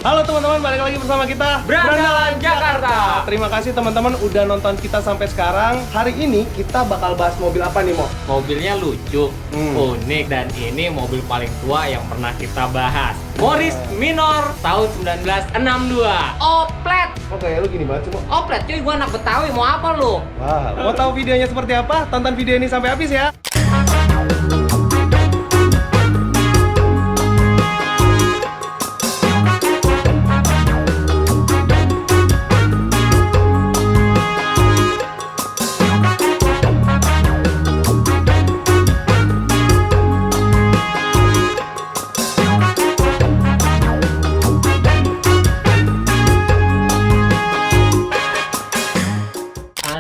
Halo teman-teman, balik lagi bersama kita Berandalan Jakarta. Terima kasih teman-teman udah nonton kita sampai sekarang. Hari ini kita bakal bahas mobil apa nih, Mo? Mobilnya lucu, unik, dan ini mobil paling tua yang pernah kita bahas. Morris Minor tahun 1962. Oplet. Oke, lu gini banget sih, Mo. Oplet cuy, gua anak Betawi, mau apa lu? Wah, mau tahu videonya seperti apa? Tonton video ini sampai habis ya.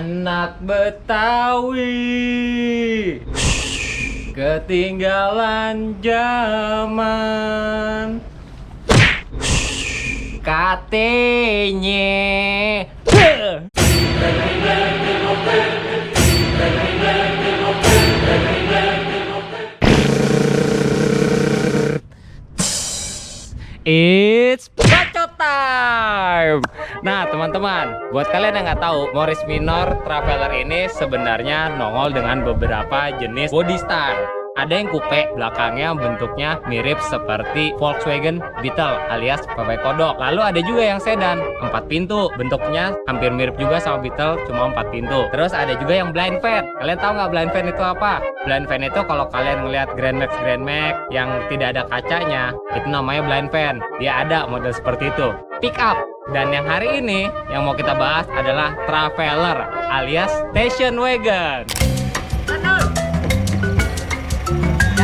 Anak Betawi, ketinggalan zaman, katanya. It's bacot time. Nah teman-teman, buat kalian yang nggak tahu, Morris Minor Traveler ini sebenarnya nongol dengan beberapa jenis body style. Ada yang coupe, belakangnya bentuknya mirip seperti Volkswagen Beetle alias VW Kodok. Lalu ada juga yang sedan, 4 pintu, bentuknya hampir mirip juga sama Beetle, cuma 4 pintu. Terus ada juga yang blind van. Kalian tahu nggak blind van itu apa? Blind van itu kalau kalian ngelihat Grand Max yang tidak ada kacanya, itu namanya blind van. Dia ada model seperti itu. Pick up. Dan yang hari ini yang mau kita bahas adalah Traveler alias station wagon.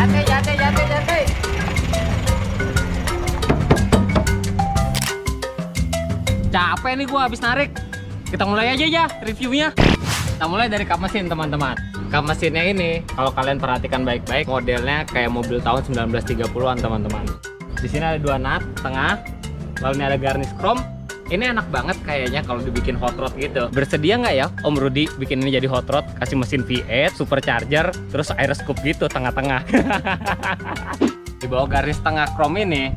Jate. Capek nih gua habis narik. Kita mulai aja ya reviewnya. Kita mulai dari kap mesin teman-teman. Kap mesinnya ini kalau kalian perhatikan baik-baik, modelnya kayak mobil tahun 1930-an teman-teman. Di sini ada 2 nut tengah, lalu ini ada garnish chrome. Ini enak banget kayaknya kalau dibikin hot rod gitu. Bersedia nggak ya Om Rudy bikin ini jadi hot rod? Kasih mesin V8, supercharger, terus air scoop gitu tengah-tengah. Di bawah garis tengah chrome ini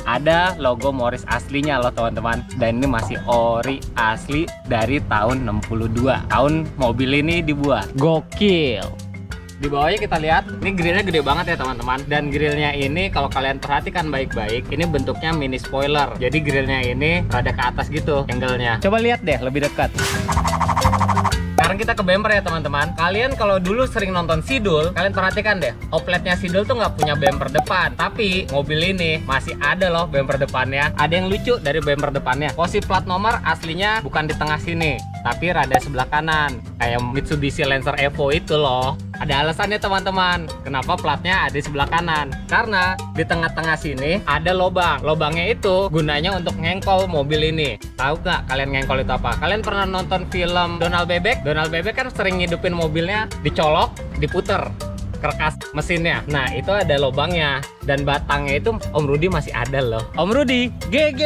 ada logo Morris aslinya loh teman-teman. Dan ini masih ori asli dari tahun 62. Tahun mobil ini dibuat. Gokil. Di bawahnya kita lihat, ini grillnya gede banget ya teman-teman. Dan grillnya ini kalau kalian perhatikan baik-baik, ini bentuknya mini spoiler. Jadi grillnya ini rada ke atas gitu angle-nya. Coba lihat deh lebih dekat. Sekarang kita ke bumper ya teman-teman. Kalian kalau dulu sering nonton Sidul, kalian perhatikan deh, opletnya Sidul tuh nggak punya bumper depan. Tapi mobil ini masih ada loh bumper depannya. Ada yang lucu dari bumper depannya. Posisi plat nomor aslinya bukan di tengah sini, tapi rada sebelah kanan. Kayak Mitsubishi Lancer Evo itu loh. Ada alasannya teman-teman, kenapa platnya ada di sebelah kanan. Karena di tengah-tengah sini ada lobang. Lobangnya itu gunanya untuk ngengkol mobil ini. Tahu nggak kalian ngengkol itu apa? Kalian pernah nonton film Donald Bebek? Donald Bebek kan sering ngidupin mobilnya, dicolok, diputer kerkas mesinnya. Nah itu ada lobangnya. Dan batangnya itu Om Rudy masih ada loh. Om Rudy, GG!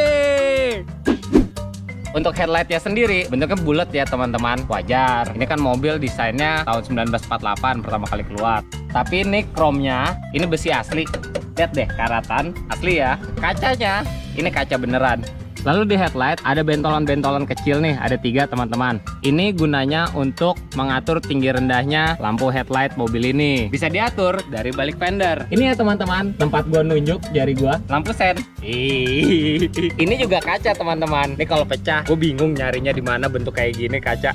Untuk headlightnya sendiri bentuknya bulat ya teman-teman, wajar. Ini kan mobil desainnya tahun 1948 pertama kali keluar. Tapi ini chrome-nya, ini besi asli. Lihat deh karatan asli ya. Kacanya ini kaca beneran. Lalu di headlight ada bentolan-bentolan kecil nih, ada 3 teman-teman. Ini gunanya untuk mengatur tinggi rendahnya lampu headlight mobil ini. Bisa diatur dari balik fender. Ini ya teman-teman, tempat gua nunjuk jari gua, lampu sen. Ini juga kaca teman-teman. Ini kalau pecah, gua bingung nyarinya di mana bentuk kayak gini kaca.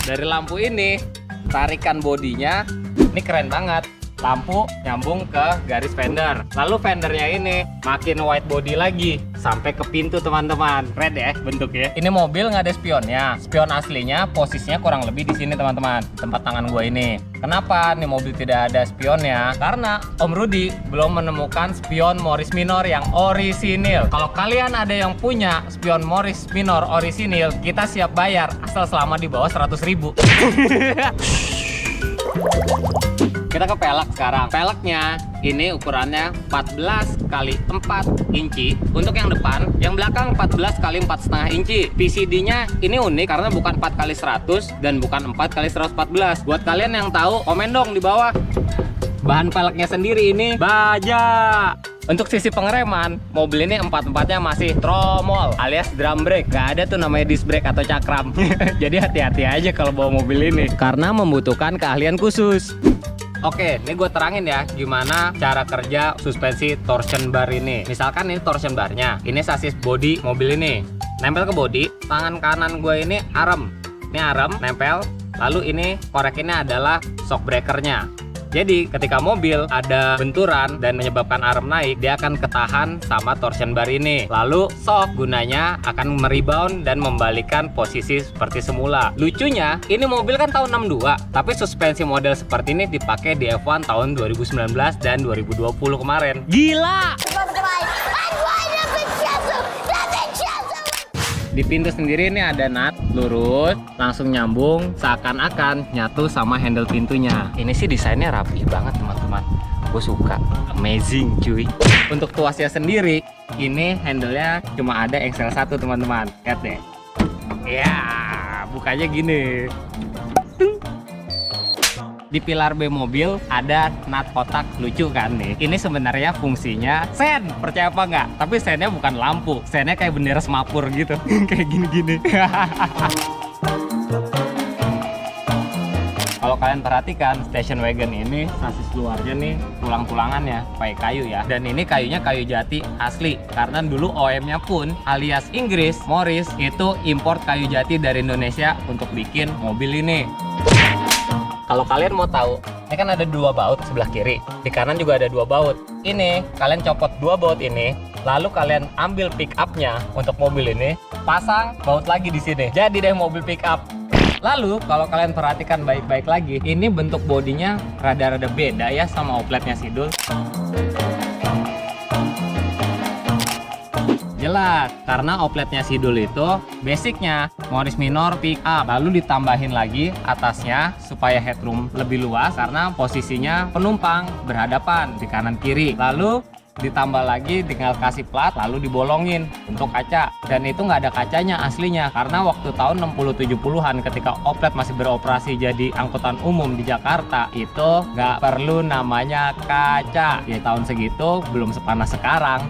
Dari lampu ini, tarikan bodinya, ini keren banget. Lampu nyambung ke garis fender. Lalu fendernya ini makin wide body lagi sampai ke pintu teman-teman. Keren ya bentuknya. Ini mobil nggak ada spionnya. Spion aslinya posisinya kurang lebih di sini teman-teman, tempat tangan gue ini. Kenapa nih mobil tidak ada spionnya? Karena Om Rudy belum menemukan spion Morris Minor yang orisinil. Kalau kalian ada yang punya spion Morris Minor orisinil, kita siap bayar asal selama di bawah 100.000. Kita ke pelek sekarang. Peleknya ini ukurannya 14 x 4 inci untuk yang depan, yang belakang 14 x 4,5 inci. PCD-nya ini unik karena bukan 4 x 100 dan bukan 4 x 114. Buat kalian yang tahu, komen dong di bawah. Bahan peleknya sendiri ini baja. Untuk sisi pengereman, mobil ini empat-empatnya masih tromol alias drum brake. Gak ada tuh namanya disc brake atau cakram. Jadi hati-hati aja kalau bawa mobil ini karena membutuhkan keahlian khusus. Oke, ini gue terangin ya gimana cara kerja suspensi torsion bar ini. Misalkan ini torsion barnya, ini sasis bodi mobil ini. Nempel ke bodi, tangan kanan gue ini arem. Ini arem, nempel. Lalu ini korekinnya adalah shock breakernya. Jadi ketika mobil ada benturan dan menyebabkan arem naik, dia akan ketahan sama torsion bar ini. Lalu shock gunanya akan merebound dan membalikan posisi seperti semula. Lucunya, ini mobil kan tahun 62, tapi suspensi model seperti ini dipakai di F1 tahun 2019 dan 2020 kemarin. Gila! Di pintu sendiri ini ada nut lurus, langsung nyambung, seakan-akan nyatu sama handle pintunya. Ini sih desainnya rapi banget teman-teman. Gue suka, amazing cuy. Untuk tuasnya sendiri, ini handle-nya cuma ada XL 1 teman-teman. Lihat deh. Ya, bukanya gini. Di pilar B mobil ada nut kotak lucu kan nih. Ini sebenarnya fungsinya sen, percaya apa nggak? Tapi sennya bukan lampu, sennya kayak bendera semapur gitu. Kayak gini-gini. Kalau kalian perhatikan, station wagon ini sasis luarnya nih tulang-tulangannya pakai kayu ya. Dan ini kayunya kayu jati asli. Karena dulu OEM-nya pun alias Inggris, Morris itu import kayu jati dari Indonesia untuk bikin mobil ini. Kalau kalian mau tahu, ini kan ada 2 baut sebelah kiri, di kanan juga ada 2 baut. Ini kalian copot 2 baut ini, lalu kalian ambil pick up-nya untuk mobil ini, pasang baut lagi di sini. Jadi deh mobil pick up. Lalu kalau kalian perhatikan baik-baik lagi, ini bentuk bodinya rada-rada beda ya sama opletnya Sidul. Jelas, karena opletnya Sidul itu basicnya Morris Minor pick up, lalu ditambahin lagi atasnya supaya headroom lebih luas karena posisinya penumpang berhadapan di kanan kiri. Lalu ditambah lagi tinggal kasih plat lalu dibolongin untuk kaca, dan itu nggak ada kacanya aslinya karena waktu tahun 60-70an ketika oplet masih beroperasi jadi angkutan umum di Jakarta itu nggak perlu namanya kaca. Ya tahun segitu belum sepanas sekarang.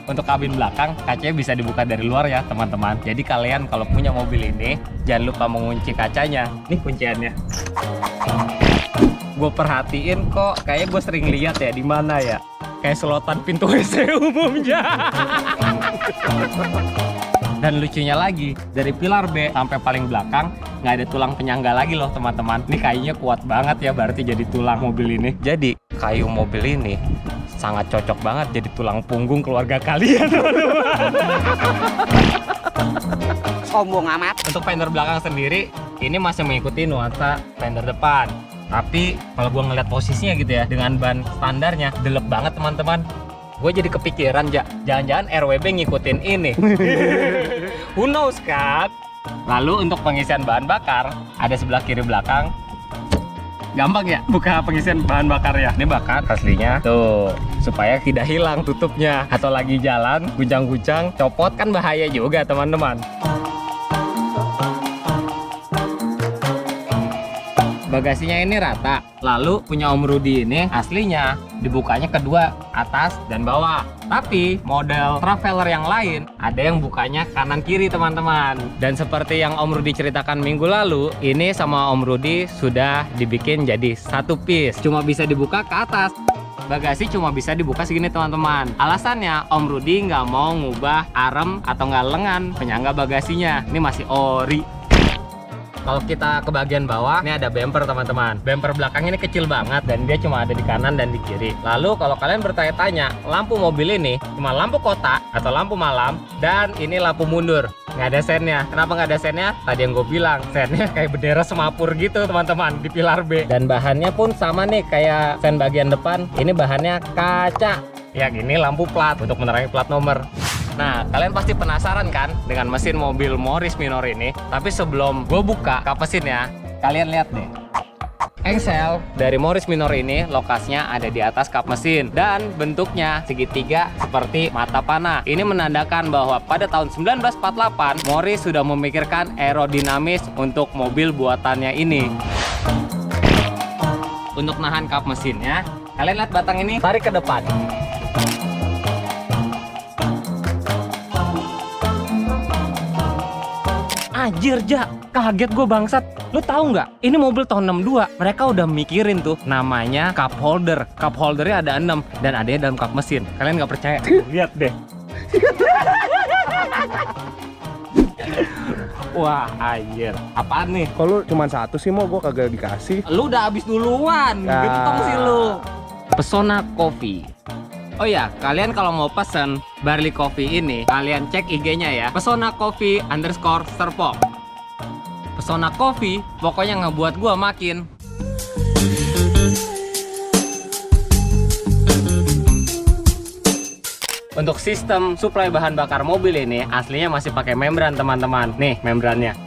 Untuk kabin belakang, kacanya bisa dibuka dari luar ya teman-teman. Jadi kalian kalau punya mobil ini, jangan lupa mengunci kacanya. Nih kunciannya. Gue perhatiin kok, kayaknya gue sering lihat ya di mana ya. Kayak selotan pintu WC umumnya. Dan lucunya lagi, dari pilar B sampai paling belakang nggak ada tulang penyangga lagi loh teman-teman. Ini kayunya kuat banget ya, berarti jadi tulang mobil ini. Jadi kayu mobil ini sangat cocok banget jadi tulang punggung keluarga kalian teman-teman. Sombong amat. Untuk fender belakang sendiri, ini masih mengikuti nuansa fender depan. Tapi kalau gue ngeliat posisinya gitu ya, dengan ban standarnya, delep banget teman-teman. Gue jadi kepikiran, jangan-jangan RWB ngikutin ini. Who knows kan? Lalu untuk pengisian bahan bakar, ada sebelah kiri belakang. Gampang ya buka pengisian bahan bakar ya. Ini bakar aslinya tuh, supaya tidak hilang tutupnya. Atau lagi jalan, guncang-guncang, copot kan bahaya juga teman-teman. Bagasinya ini rata. Lalu punya Om Rudi ini aslinya dibukanya kedua, atas dan bawah. Tapi model Traveler yang lain ada yang bukanya kanan kiri teman-teman. Dan seperti yang Om Rudi ceritakan minggu lalu, ini sama Om Rudi sudah dibikin jadi satu piece. Cuma bisa dibuka ke atas. Bagasi cuma bisa dibuka segini teman-teman. Alasannya Om Rudi nggak mau ngubah arem atau nggak lengan penyangga bagasinya. Ini masih ori. Kalau kita ke bagian bawah, ini ada bumper teman-teman. Bumper belakang ini kecil banget dan dia cuma ada di kanan dan di kiri. Lalu kalau kalian bertanya-tanya, lampu mobil ini cuma lampu kotak atau lampu malam, dan ini lampu mundur. Nggak ada sennya. Kenapa nggak ada sennya? Tadi yang gue bilang, sennya kayak bendera semapur gitu teman-teman di pilar B. Dan bahannya pun sama nih kayak sen bagian depan. Ini bahannya kaca. Ya ini lampu plat untuk menerangi plat nomor. Nah, kalian pasti penasaran kan dengan mesin mobil Morris Minor ini. Tapi sebelum gue buka kap mesinnya, kalian lihat deh. Engsel dari Morris Minor ini lokasinya ada di atas kap mesin dan bentuknya segitiga seperti mata panah. Ini menandakan bahwa pada tahun 1948 Morris sudah memikirkan aerodinamis untuk mobil buatannya ini. untuk nahan kap mesinnya. Kalian lihat batang ini, tarik ke depan. Anjir, Ja, kaget gue bangsat. Lu tahu nggak? Ini mobil tahun 62. Mereka udah mikirin tuh namanya cup holder. Cup holdernya ada 6 dan adanya dalam kap mesin. Kalian nggak percaya? Lihat deh. Wah, anjir. Apaan nih? Kalau cuma satu sih mau gue kagak dikasih. Lu udah habis duluan. Ya. Gentong sih lu. Pesona Coffee. Oh ya, kalian kalau mau pesen Barley Coffee ini, kalian cek IG-nya ya. Pesona Coffee _Serpong. Pesona Coffee pokoknya ngebuat gua makin. Untuk sistem suplai bahan bakar mobil ini aslinya masih pakai membran, teman-teman. Nih membrannya.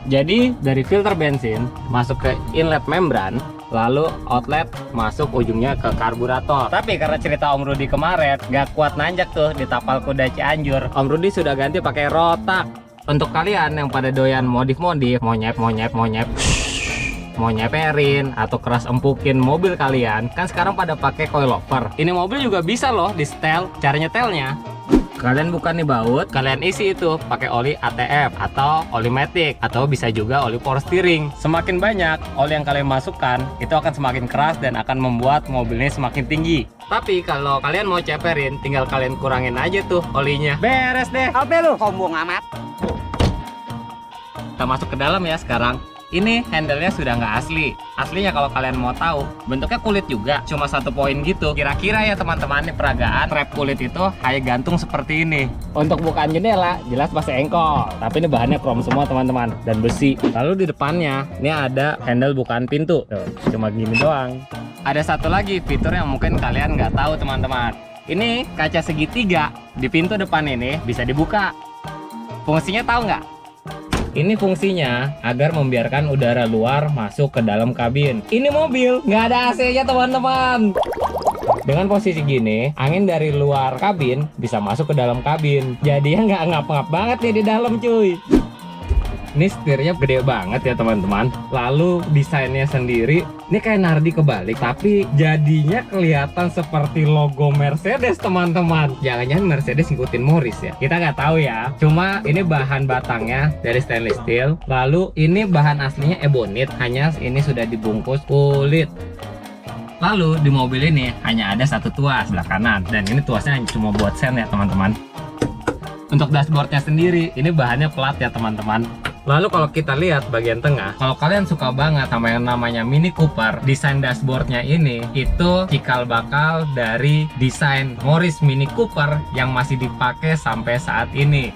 Jadi dari filter bensin masuk ke inlet membran, lalu outlet masuk ujungnya ke karburator. Tapi karena cerita Om Rudi kemarin gak kuat nanjak tuh di tapal kuda Cianjur, Om Rudi sudah ganti pakai rotak. Untuk kalian yang pada doyan modif-modif, mau nyeperin atau keras empukin mobil kalian, kan sekarang pada pakai coilover. Ini mobil juga bisa loh di setel. Cara nyetelnya, kalian buka nih baut, kalian isi itu pakai oli ATF atau oli matic, atau bisa juga oli power steering. Semakin banyak oli yang kalian masukkan, itu akan semakin keras dan akan membuat mobilnya semakin tinggi. Tapi kalau kalian mau ceperin, tinggal kalian kurangin aja tuh olinya. Beres deh. Apa lu? Sombong amat. Kita masuk ke dalam ya sekarang. Ini handle-nya sudah nggak asli. Aslinya kalau kalian mau tahu, bentuknya kulit juga, cuma 1 poin gitu. Kira-kira ya teman-teman, ini peragaan strap kulit itu kayak gantung seperti ini. Untuk bukaan jendela, jelas masih engkol. Tapi ini bahannya krom semua teman-teman, dan besi. Lalu di depannya, ini ada handle bukaan pintu. Tuh, cuma gini doang. Ada satu lagi fitur yang mungkin kalian nggak tahu teman-teman. Ini kaca segitiga di pintu depan ini bisa dibuka. Fungsinya tahu nggak? Ini fungsinya agar membiarkan udara luar masuk ke dalam kabin. Ini mobil nggak ada AC-nya teman-teman. Dengan posisi gini, angin dari luar kabin bisa masuk ke dalam kabin. Jadinya nggak ngap-ngap banget nih di dalam cuy. Ini setirnya gede banget ya teman-teman. Lalu desainnya sendiri, ini kayak Nardi kebalik, tapi jadinya kelihatan seperti logo Mercedes teman-teman. Jangan-jangan Mercedes ngikutin Morris ya? Kita nggak tahu ya. Cuma ini bahan batangnya dari stainless steel. Lalu ini bahan aslinya ebonit, hanya ini sudah dibungkus kulit. Lalu di mobil ini hanya ada satu tuas sebelah kanan, dan ini tuasnya cuma buat sen ya teman-teman. Untuk dashboardnya sendiri, ini bahannya plat ya teman-teman. Lalu kalau kita lihat bagian tengah, kalau kalian suka banget sama yang namanya Mini Cooper, desain dashboardnya ini itu cikal bakal dari desain Morris Mini Cooper yang masih dipakai sampai saat ini.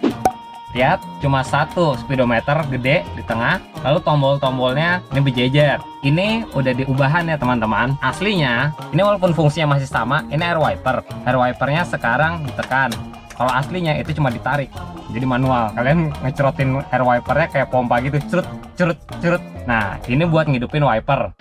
Lihat, cuma satu speedometer gede di tengah, lalu tombol-tombolnya ini berjejer. Ini udah diubahan ya teman-teman. Aslinya, ini walaupun fungsinya masih sama, ini air wiper. Air wipernya sekarang ditekan. Kalau aslinya itu cuma ditarik, jadi manual. Kalian ngecerotin air wipernya kayak pompa gitu, cerut, cerut, cerut. Nah, ini buat ngidupin wiper.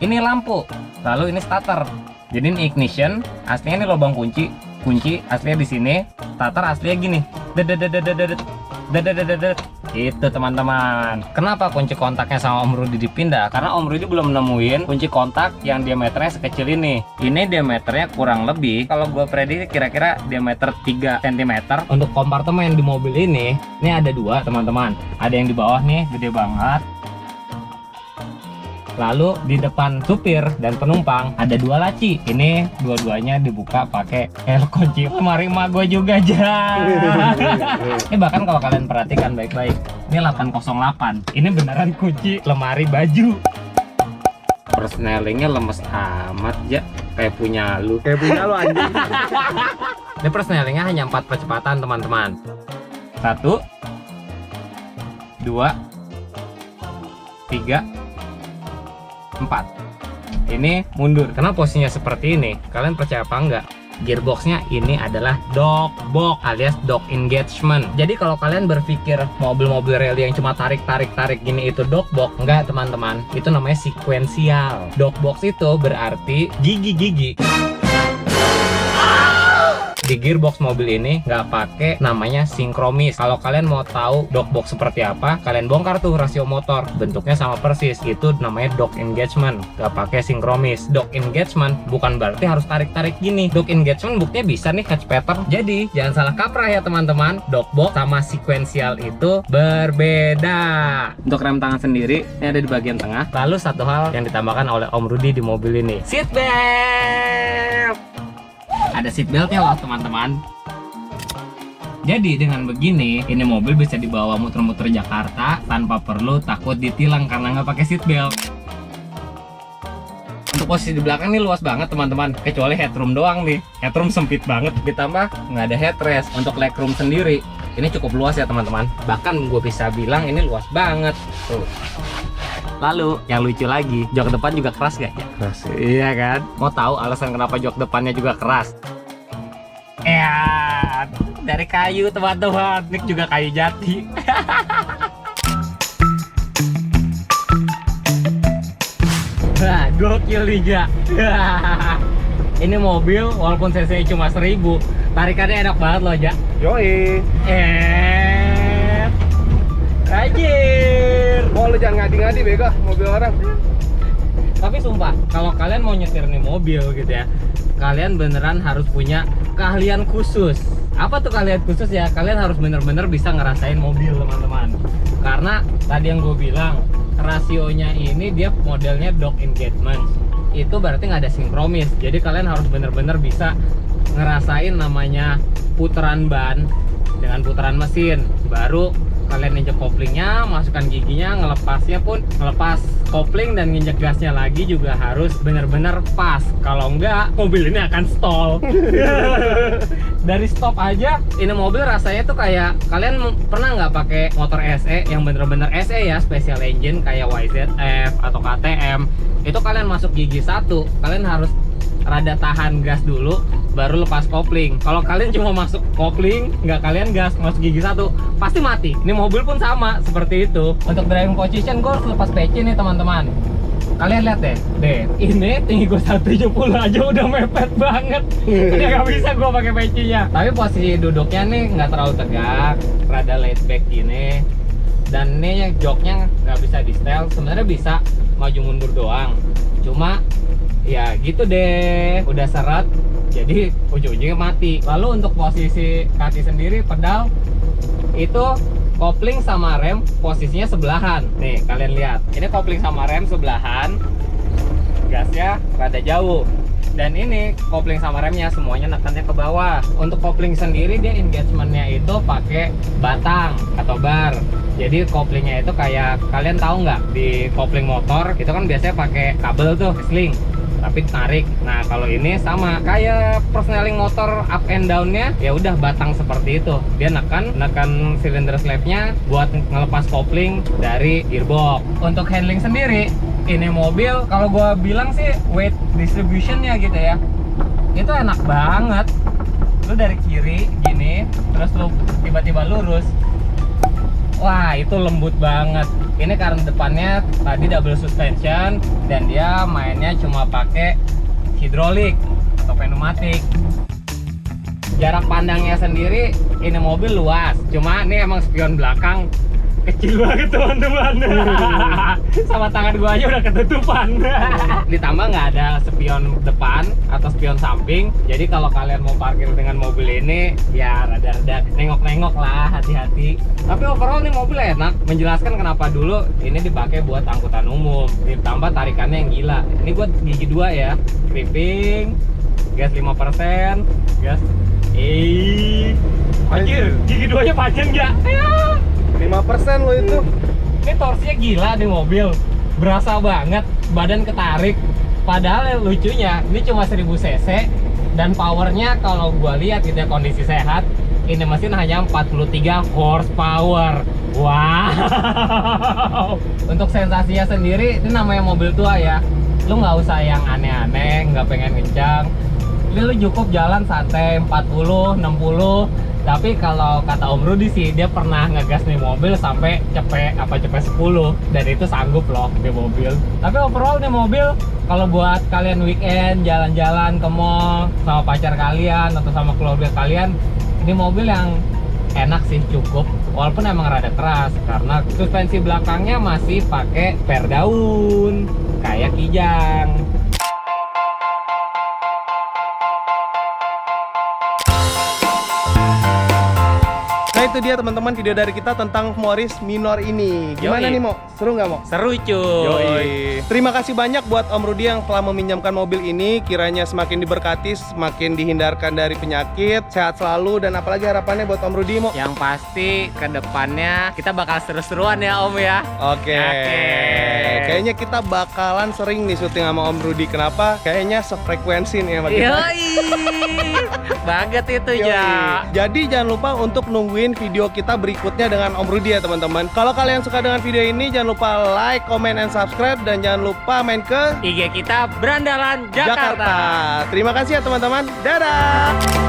Ini lampu, lalu ini starter. Jadi ini ignition, aslinya ini lubang kunci. Kunci aslinya di sini, starter aslinya gini. Dedededededet, dededededet. Itu teman-teman. Kenapa kunci kontaknya sama Om Rudi dipindah? Karena Om Rudi belum nemuin kunci kontak yang diameternya sekecil ini. Ini diameternya kurang lebih, kalau gue prediksi kira-kira diameter 3 cm. Untuk kompartemen di mobil ini ada 2 teman-teman. Ada yang di bawah nih, gede banget. Lalu di depan supir dan penumpang ada 2 laci. Ini dua-duanya dibuka pakai kunci lemari emak gue juga aja. Ini bahkan kalau kalian perhatikan baik-baik, ini 808. Ini beneran kunci lemari baju. Persnelingnya lemes amat ya, kayak punya lu. Kayak punya lu anjing. Ini persnelingnya hanya 4 percepatan teman-teman. 1, 2, 3, 4. Ini mundur. Karena posisinya seperti ini, kalian percaya apa enggak? Gearboxnya ini adalah dog box alias dog engagement. Jadi kalau kalian berpikir mobil-mobil rally yang cuma tarik gini itu dog box, enggak teman-teman. Itu namanya sekuensial. Dog box itu berarti gigi-gigi. di gearbox mobil ini nggak pakai namanya sinkromis. Kalau kalian mau tahu dockbox seperti apa, kalian bongkar tuh rasio motor, bentuknya sama persis. Itu namanya dock engagement, nggak pakai sinkromis. Dock engagement bukan berarti harus tarik-tarik gini. Dock engagement buktinya bisa nih catch pattern. Jadi jangan salah kaprah ya teman-teman. Dockbox sama sequential itu berbeda. Untuk rem tangan sendiri ini ada di bagian tengah. Lalu satu hal yang ditambahkan oleh Om Rudi di mobil ini, seat belt. Ada seat beltnya loh teman-teman. Jadi dengan begini, ini mobil bisa dibawa muter-muter Jakarta tanpa perlu takut ditilang karena nggak pakai seat belt. Untuk posisi di belakang nih luas banget teman-teman, kecuali headroom doang nih. Headroom sempit banget, ditambah nggak ada headrest. Untuk legroom sendiri, ini cukup luas ya teman-teman. Bahkan gue bisa bilang ini luas banget. Tuh. Lalu yang lucu lagi, jok depan juga keras gak ya? Keras. Iya kan? Mau tahu alasan kenapa jok depannya juga keras? Ya, dari kayu teman-teman. Nick juga kayu jati. Wah, gokil nih ja. Ini mobil walaupun cc cuma 1000, tarikannya enak banget loh ja. Yoi. Anjir. Mau lu jangan ngadi-ngadi bego mobil orang. Tapi sumpah, kalau kalian mau nyetir nih mobil gitu ya, kalian beneran harus punya keahlian khusus. Apa tuh keahlian khusus ya? Kalian harus bener-bener bisa ngerasain mobil teman-teman. Karena tadi yang gue bilang, rasionya ini dia modelnya dock engagement. Itu berarti nggak ada sinkromis. Jadi kalian harus bener-bener bisa ngerasain namanya putaran ban dengan putaran mesin. Baru kalian injek koplingnya, masukkan giginya, ngelepasnya pun ngelepas kopling dan nginjek gasnya lagi juga harus bener-bener pas. Kalau enggak, mobil ini akan stall. Dari stop aja, ini mobil rasanya tuh kayak kalian pernah nggak pakai motor SE yang bener-bener SE ya, special engine kayak YZF atau KTM. Itu kalian masuk gigi satu, kalian harus rada tahan gas dulu baru lepas kopling. Kalau kalian cuma masuk kopling nggak kalian gas masuk gigi satu, pasti mati. Ini mobil pun sama seperti itu. Untuk driving position gue harus lepas peci nih teman-teman. Kalian lihat deh, ini tinggi gue 170 aja udah mepet banget. Ini nggak bisa gue pakai pecinya. Tapi posisi duduknya nih nggak terlalu tegak, rada laid back gini. Dan ini joknya nggak bisa di setel, sebenarnya bisa maju mundur doang. Cuma ya gitu deh, udah seret jadi ujung-ujungnya mati. Lalu untuk posisi kaki sendiri, pedal itu kopling sama rem posisinya sebelahan. Nih kalian lihat, ini kopling sama rem sebelahan, gasnya rada jauh. Dan ini kopling sama remnya semuanya nekannya ke bawah. Untuk kopling sendiri dia engagementnya itu pakai batang atau bar. Jadi koplingnya itu kayak kalian tahu nggak, di kopling motor itu kan biasanya pakai kabel tuh, sling, tapi tarik. Nah kalau ini sama kayak persneling motor up and downnya, ya udah batang seperti itu. Dia nekan silinder slabnya buat ngelepas kopling dari gearbox. Untuk handling sendiri, ini mobil kalau gua bilang sih weight distributionnya gitu ya, itu enak banget. Lu dari kiri gini, terus lu tiba-tiba lurus, wah itu lembut banget. Ini karena depannya tadi double suspension dan dia mainnya cuma pakai hidrolik atau pneumatik. Jarak pandangnya sendiri ini mobil luas, cuma ini emang spion belakang kecil banget teman-teman. Sama tangan gua aja udah ketutupan. Ditambah nggak ada spion depan atau spion samping, jadi kalau kalian mau parkir dengan mobil ini ya rada-rada nengok-nengok lah, hati-hati. Tapi overall nih mobil enak. Menjelaskan kenapa dulu ini dipakai buat angkutan umum, ditambah tarikannya yang gila. Ini gua gigi 2 ya, tripping, gas 5%, gas anjir, gigi 2 nya panjang ya. 5% lo itu. Ini torsinya gila di mobil, berasa banget, badan ketarik. Padahal lucunya ini cuma 1000 cc dan powernya kalau gua lihat gitu ya, kondisi sehat, ini mesin hanya 43 horsepower. Wow. Untuk sensasinya sendiri, ini namanya mobil tua ya, lu nggak usah yang aneh-aneh, nggak pengen kencang. Ini lu cukup jalan santai 40, 60 Tapi kalau kata Om Rudi sih, dia pernah ngegas nih mobil sampai cepet 10 dan itu sanggup loh di mobil. Tapi overall nih mobil kalau buat kalian weekend jalan-jalan ke mall sama pacar kalian atau sama keluarga kalian, ini mobil yang enak sih, cukup. Walaupun emang rada keras karena suspensi belakangnya masih pakai per daun kayak Kijang. Nah itu dia teman-teman video dari kita tentang Morris Minor ini. Gimana Yoi. nih Mo? Seru nggak Mo? Seru cuy. Yoi. Terima kasih banyak buat Om Rudi yang telah meminjamkan mobil ini. Kiranya semakin diberkati, semakin dihindarkan dari penyakit, sehat selalu, dan apalagi harapannya buat Om Rudi Mo? Yang pasti kedepannya kita bakal seru-seruan ya Om ya. Oke. Oke. Kayaknya kita bakalan sering nih syuting sama Om Rudi. Kenapa? Kayaknya sefrekuensi nih sama kita. Yoi. Banget itu Yoi. ya. Jadi jangan lupa untuk nungguin video kita berikutnya dengan Om Rudi ya teman-teman. Kalau kalian suka dengan video ini, jangan lupa like, comment, and subscribe. Dan jangan lupa main ke IG kita Berandalan Jakarta. Terima kasih ya teman-teman. Dadah.